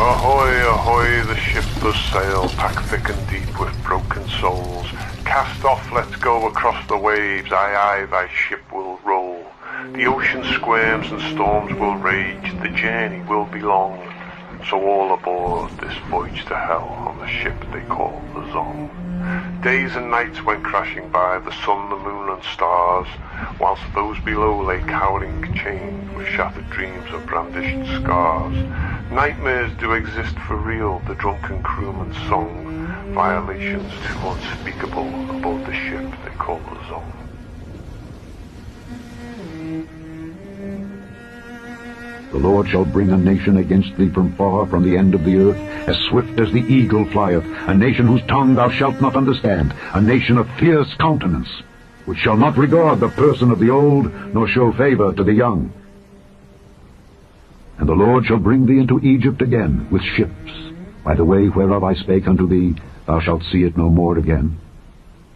Ahoy, ahoy, the ship does sail, packed thick and deep with broken souls. Cast off, let's go across the waves, aye, aye, thy ship will roll. The ocean squirms and storms will rage, the journey will be long. So all aboard this voyage to hell on the ship they call the Zong. Days and nights went crashing by, the sun, the moon and stars, whilst those below lay cowering chained with shattered dreams and brandished scars. Nightmares do exist for real, the drunken crewman's song, violations too unspeakable aboard the ship they call the Zong. The Lord shall bring a nation against thee from far, from the end of the earth, as swift as the eagle flieth, a nation whose tongue thou shalt not understand, a nation of fierce countenance, which shall not regard the person of the old, nor show favor to the young. And the Lord shall bring thee into Egypt again with ships, by the way whereof I spake unto thee, thou shalt see it no more again.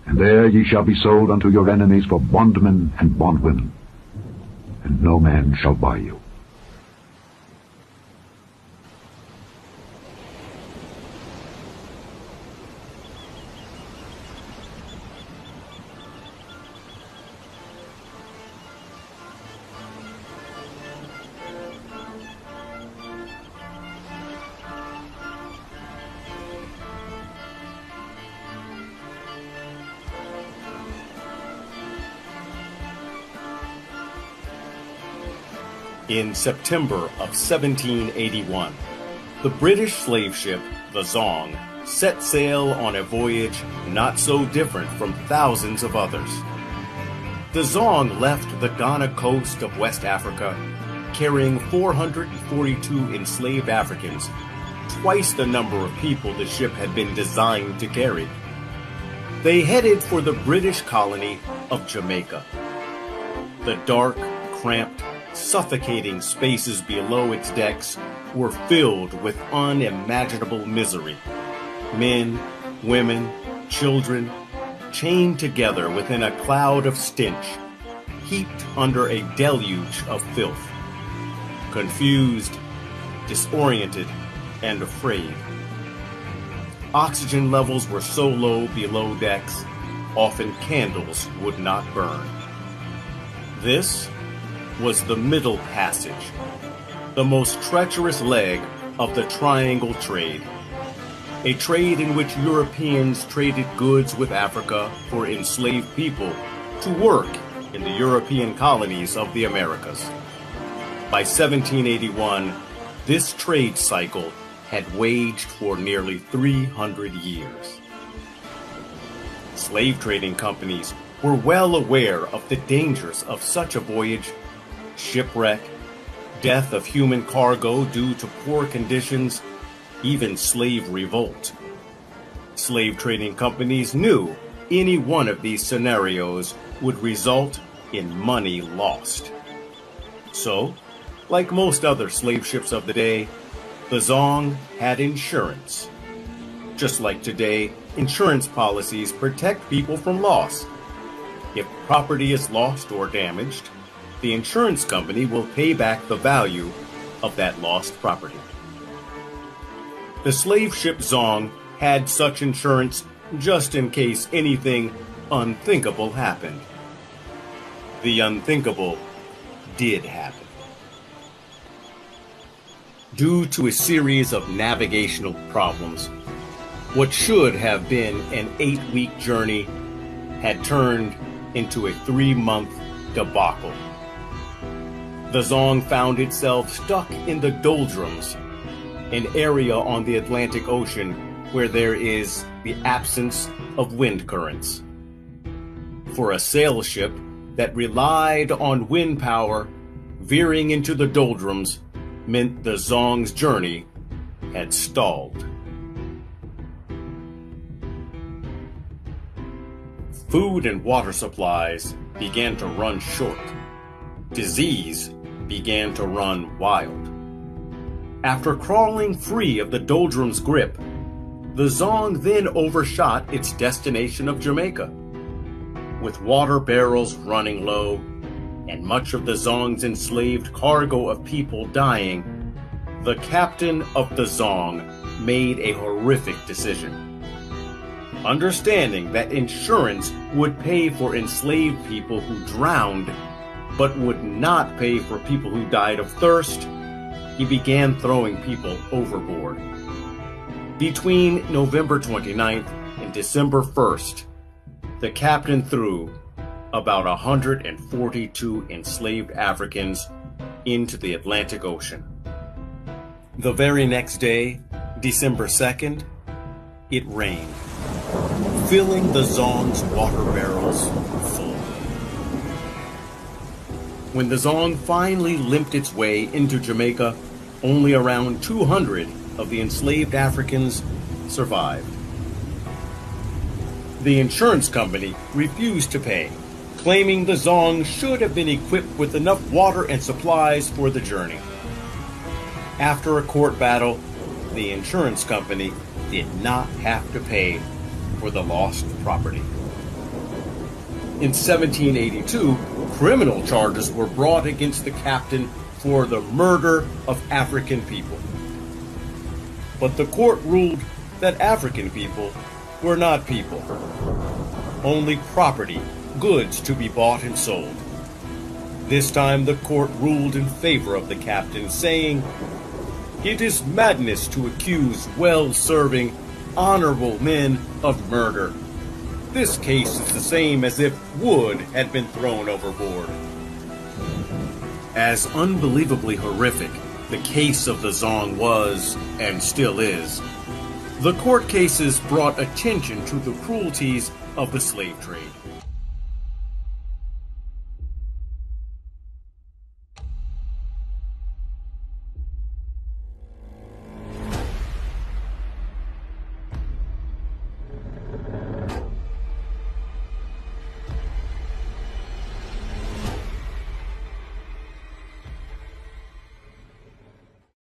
And there ye shall be sold unto your enemies for bondmen and bondwomen, and no man shall buy you. In September of 1781, the British slave ship, the Zong, set sail on a voyage not so different from thousands of others. The Zong left the Ghana coast of West Africa, carrying 442 enslaved Africans, twice the number of people the ship had been designed to carry. They headed for the British colony of Jamaica. The dark, cramped, suffocating spaces below its decks were filled with unimaginable misery. Men, women, children, chained together within a cloud of stench, heaped under a deluge of filth. Confused, disoriented, and afraid. Oxygen levels were so low below decks, often candles would not burn. This was the Middle Passage, the most treacherous leg of the Triangle Trade, a trade in which Europeans traded goods with Africa for enslaved people to work in the European colonies of the Americas. By 1781, this trade cycle had waged for nearly 300 years. Slave trading companies were well aware of the dangers of such a voyage: shipwreck, death of human cargo due to poor conditions, even slave revolt. Slave trading companies knew any one of these scenarios would result in money lost. So, like most other slave ships of the day, the Zong had insurance. Just like today, insurance policies protect people from loss. If property is lost or damaged, the insurance company will pay back the value of that lost property. The slave ship Zong had such insurance just in case anything unthinkable happened. The unthinkable did happen. Due to a series of navigational problems, what should have been an 8-week journey had turned into a 3-month debacle. The Zong found itself stuck in the doldrums, an area on the Atlantic Ocean where there is the absence of wind currents. For a sail ship that relied on wind power, veering into the doldrums meant the Zong's journey had stalled. Food and water supplies began to run short. Disease began to run wild. After crawling free of the doldrums' grip, the Zong then overshot its destination of Jamaica. With water barrels running low and much of the Zong's enslaved cargo of people dying, the captain of the Zong made a horrific decision. Understanding that insurance would pay for enslaved people who drowned, but would not pay for people who died of thirst, he began throwing people overboard. Between November 29th and December 1st, the captain threw about 142 enslaved Africans into the Atlantic Ocean. The very next day, December 2nd, it rained, filling the Zong's water barrels full. When the Zong finally limped its way into Jamaica, only around 200 of the enslaved Africans survived. The insurance company refused to pay, claiming the Zong should have been equipped with enough water and supplies for the journey. After a court battle, the insurance company did not have to pay for the lost property. In 1782, criminal charges were brought against the captain for the murder of African people. But the court ruled that African people were not people, only property, goods to be bought and sold. This time the court ruled in favor of the captain, saying, "It is madness to accuse well-serving, honorable men of murder. This case is the same as if wood had been thrown overboard." As unbelievably horrific the case of the Zong was, and still is, the court cases brought attention to the cruelties of the slave trade.